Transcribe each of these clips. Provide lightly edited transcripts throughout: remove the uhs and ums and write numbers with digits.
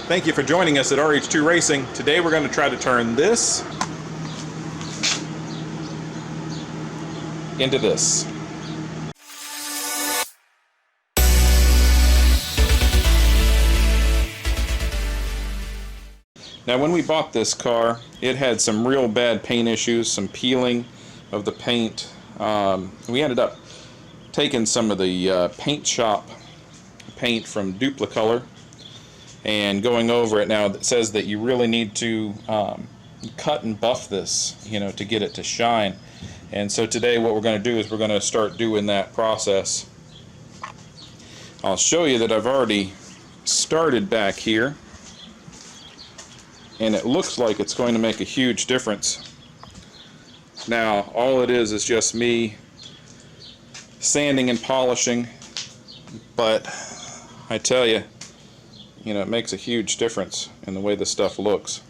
Thank you for joining us at RH2 Racing. Today we're going to try to turn this into this. Now when we bought this car, it had some real bad paint issues, some peeling of the paint. We ended up taking some of the paint shop paint from Duplicolor and going over it. Now it says that you really need to cut and buff this, to get it to shine. And so today what we're going to do is we're going to start doing that process. I'll show you that I've already started back here, and it looks like it's going to make a huge difference. Now all it is just me sanding and polishing, but I tell you, it makes a huge difference in the way the stuff looks.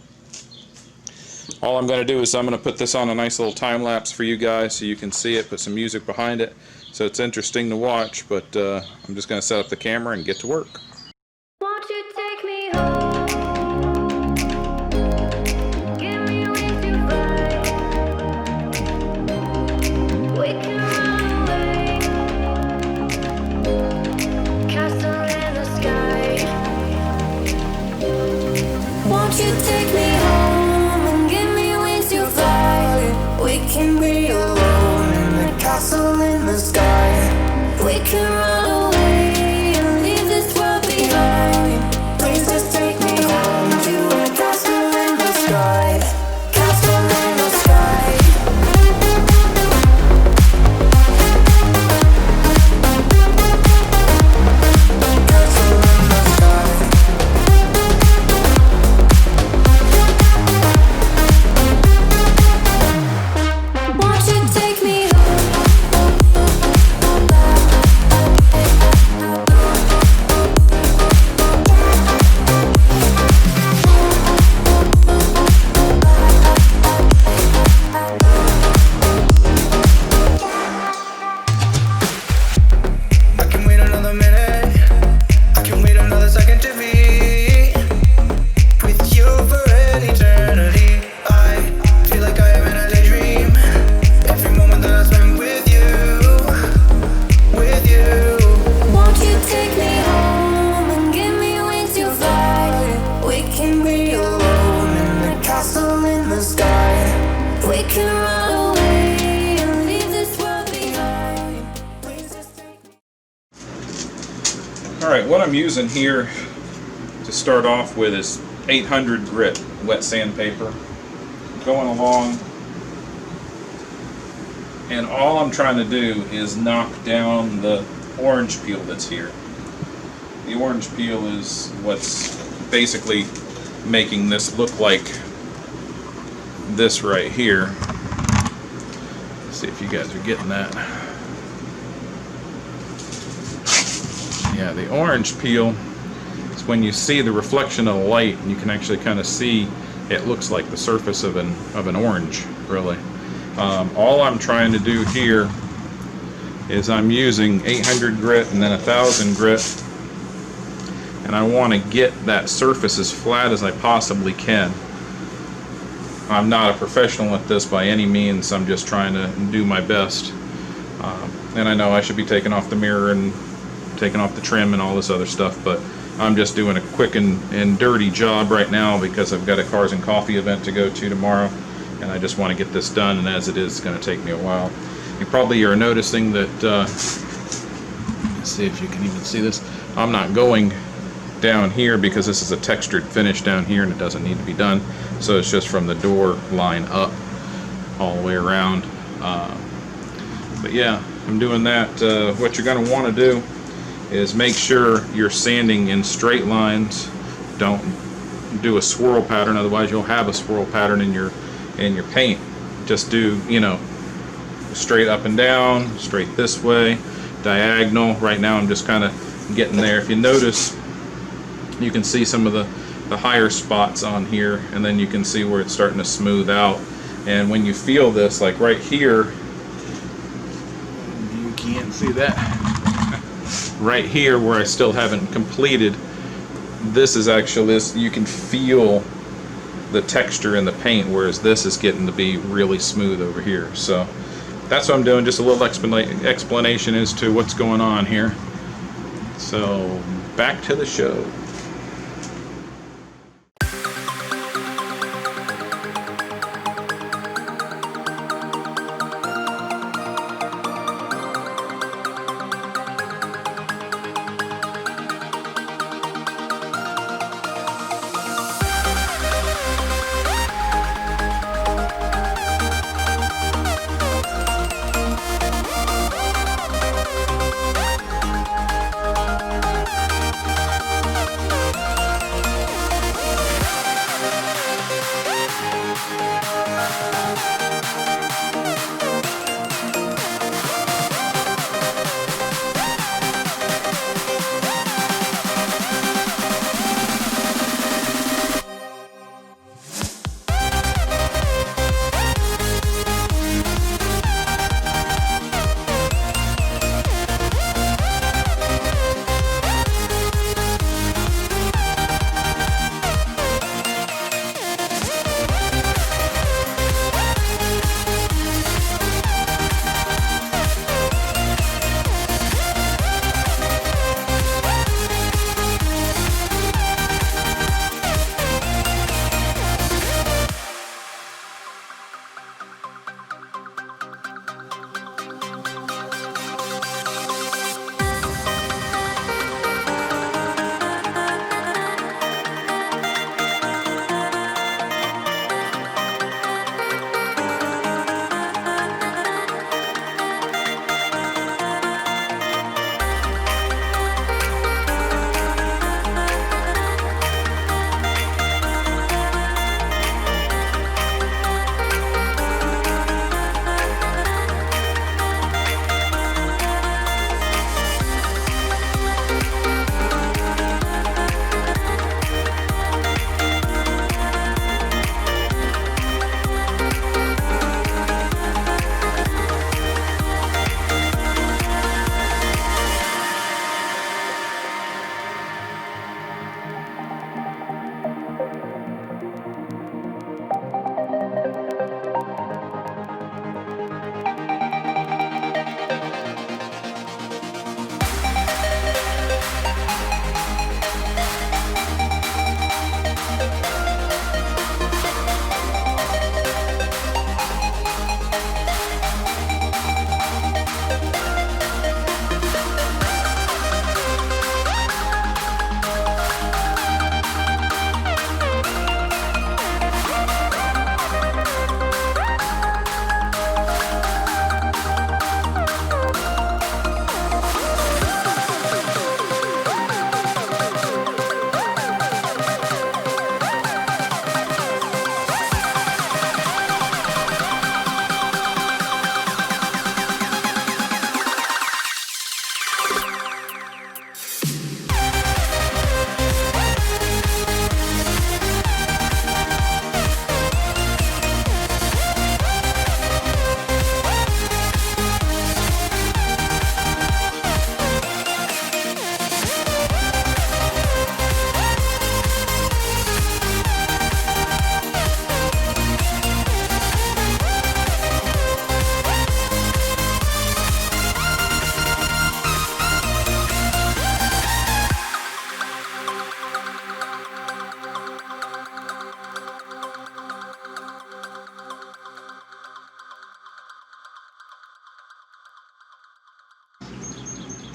All I'm going to do is I'm going to put this on a nice little time lapse for you guys so you can see it, put some music behind it so it's interesting to watch, but I'm just going to set up the camera and get to work. Won't you take me home? Give me wings to fly. We can run away. Castle in the sky. Won't you take me home and give me wings to fly? We can be alone in the castle in the sky. We can run away and leave this world behind. Please just take me home to a castle in the sky. Castle in the sky. Castle in the sky. Won't you take me I can wait another minute. I can wait another second to be with you for an eternity. I feel like I am in a daydream. Every moment that I spend with you, with you. Won't you take me home and give me wings to fly? We can be alone in the castle in the sky. We can run away and leave this world behind. Please just take me. Alright, what I'm using here to start off with is 800 grit wet sandpaper. Going along, and all I'm trying to do is knock down the orange peel that's here. The orange peel is what's basically making this look like this right here. Let's see if you guys are getting that. Yeah, the orange peel is when you see the reflection of the light and you can actually kind of see it looks like the surface of an orange, really. All I'm trying to do here is I'm using 800 grit and then 1000 grit, and I want to get that surface as flat as I possibly can. I'm not a professional at this by any means. I'm just trying to do my best, and I know I should be taking off the mirror and taking off the trim and all this other stuff, but I'm just doing a quick and dirty job right now because I've got a Cars and Coffee event to go to tomorrow, and I just want to get this done, and as it is, it's going to take me a while. You probably are noticing that, let's see if you can even see this, I'm not going down here because this is a textured finish down here and it doesn't need to be done, so it's just from the door line up all the way around. But yeah, I'm doing that. What you're going to want to do is make sure you're sanding in straight lines. Don't do a swirl pattern, otherwise you'll have a swirl pattern in your paint. Just do, straight up and down, straight this way, diagonal. Right now I'm just kind of getting there. If you notice, you can see some of the higher spots on here, and then you can see where it's starting to smooth out. And when you feel this, like right here, you can't see that, right here where I still haven't completed this is actually, this, you can feel the texture in the paint, whereas this is getting to be really smooth over here. So that's what I'm doing, just a little explanation as to what's going on here. So back to the show.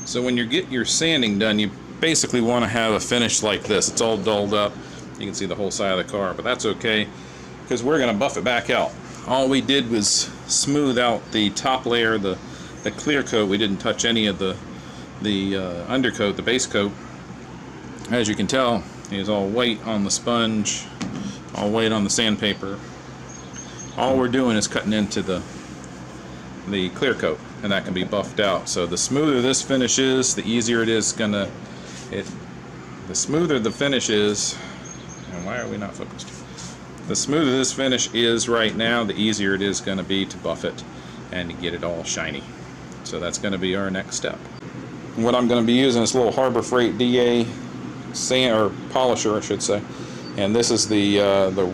So when you get your sanding done, you basically want to have a finish like this. It's all dulled up. You can see the whole side of the car, but that's okay because we're going to buff it back out. All we did was smooth out the top layer, the clear coat. We didn't touch any of the undercoat, the base coat. As you can tell, it's all white on the sponge, all white on the sandpaper. All we're doing is cutting into the clear coat, and that can be buffed out. So the smoother this finish is, the easier it is the smoother the finish is, and why are we not focused? The smoother this finish is right now, the easier it is going to be to buff it and to get it all shiny. So that's going to be our next step. What I'm going to be using is a little Harbor Freight DA sand or polisher, I should say, and this is the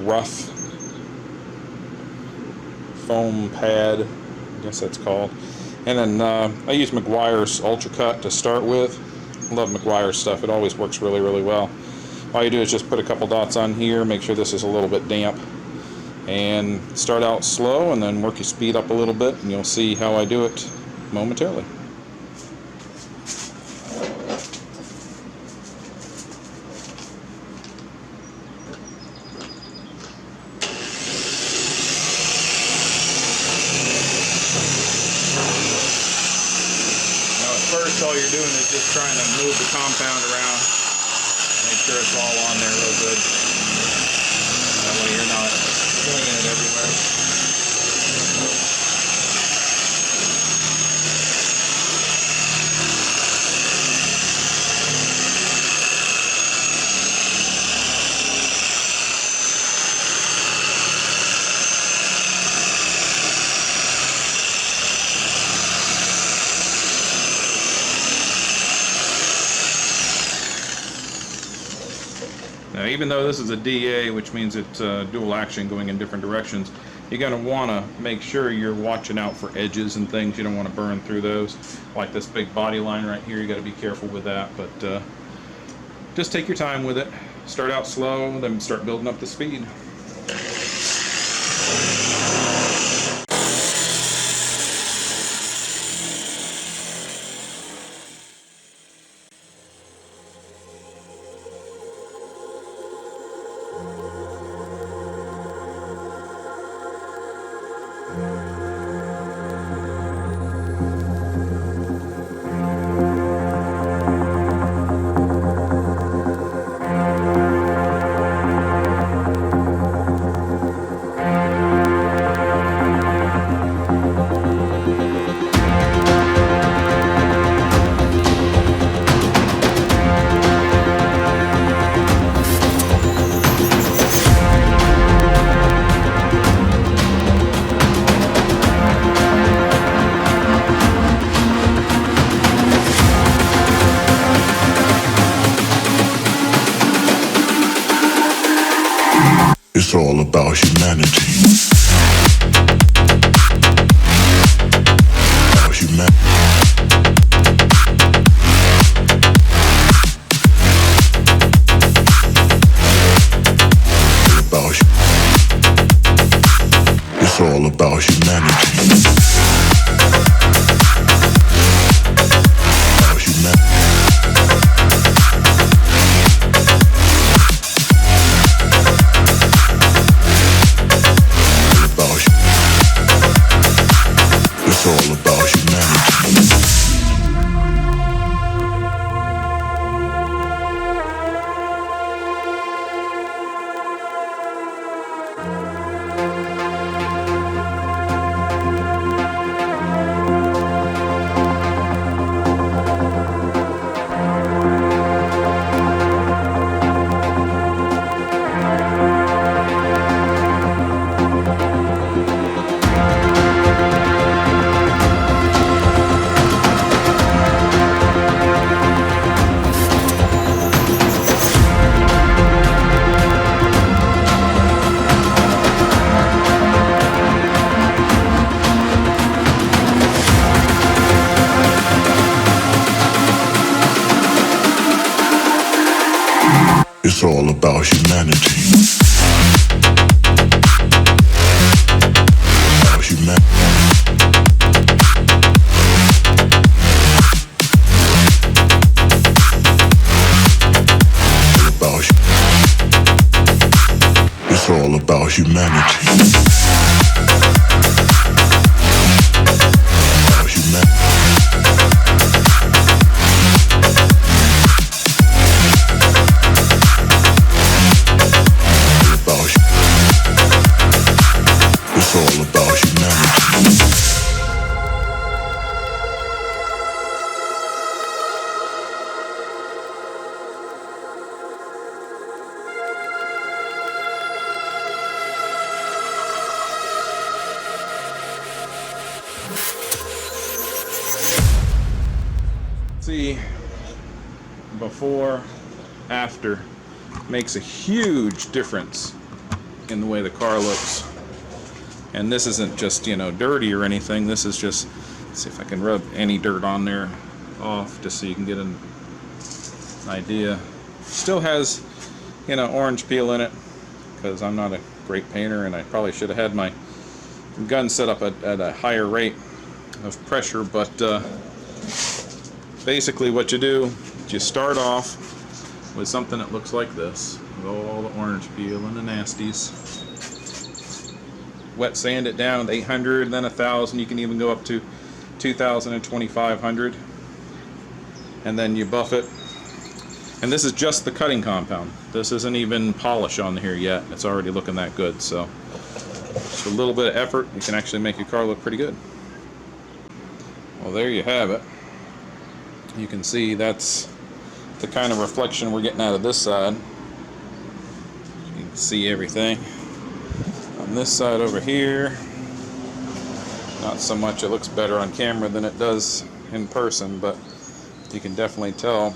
rough foam pad, I guess that's called. And then I use Meguiar's Ultra Cut to start with. I love Meguiar's stuff. It always works really, really well. All you do is just put a couple dots on here, make sure this is a little bit damp, and start out slow and then work your speed up a little bit, and you'll see how I do it momentarily. First, all you're doing is just trying to move the compound around, make sure it's all on there real good. That way you're not flinging it everywhere. Now, even though this is a DA, which means it's dual action going in different directions, you're going to want to make sure you're watching out for edges and things. You don't want to burn through those. Like this big body line right here, you got to be careful with that. But just take your time with it. Start out slow, then start building up the speed. It's all about humanity. About humanity. It's all about humanity. About humanity. It's all about humanity. It's all about humanity. About humanity. It's all about humanity. About humanity. It's all about humanity. See, before after makes a huge difference in the way the car looks. And this isn't just, you know, dirty or anything. This is just, let's see if I can rub any dirt on there off just so you can get an idea. Still has, you know, orange peel in it because I'm not a great painter and I probably should have had my gun set up at a higher rate of pressure, but basically what you do is you start off with something that looks like this, with all the orange peel and the nasties. Wet sand it down with 800, then 1000. You can even go up to 2000 and 2500, and then you buff it. And this is just the cutting compound. This isn't even polish on here yet. It's already looking that good. So just a little bit of effort, you can actually make your car look pretty good. Well, there you have it. You can see that's the kind of reflection we're getting out of this side. You can see everything. On this side over here, not so much. It looks better on camera than it does in person, but you can definitely tell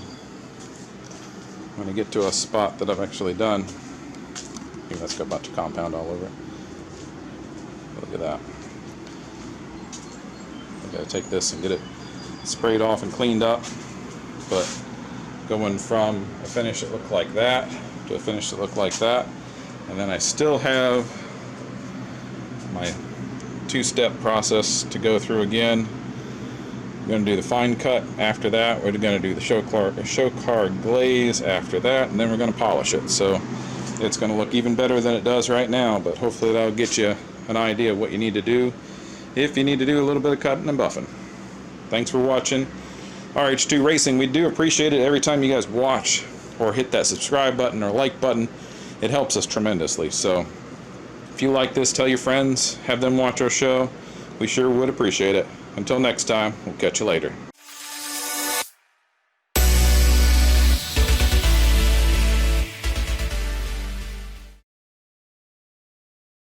when I get to a spot that I've actually done. Even that's got a bunch of compound all over it. Look at that. I gotta take this and get it sprayed off and cleaned up. But going from a finish that looked like that to a finish that looked like that, and then I still have my two-step process to go through again. I'm going to do the fine cut after that. We're going to do the show card glaze after that, and then we're going to polish it. So it's going to look even better than it does right now, but hopefully that'll get you an idea of what you need to do if you need to do a little bit of cutting and buffing. Thanks for watching RH2 Racing. We do appreciate it every time you guys watch or hit that subscribe button or like button. It helps us tremendously. So if you like this, tell your friends, have them watch our show. We sure would appreciate it. Until next time, we'll catch you later.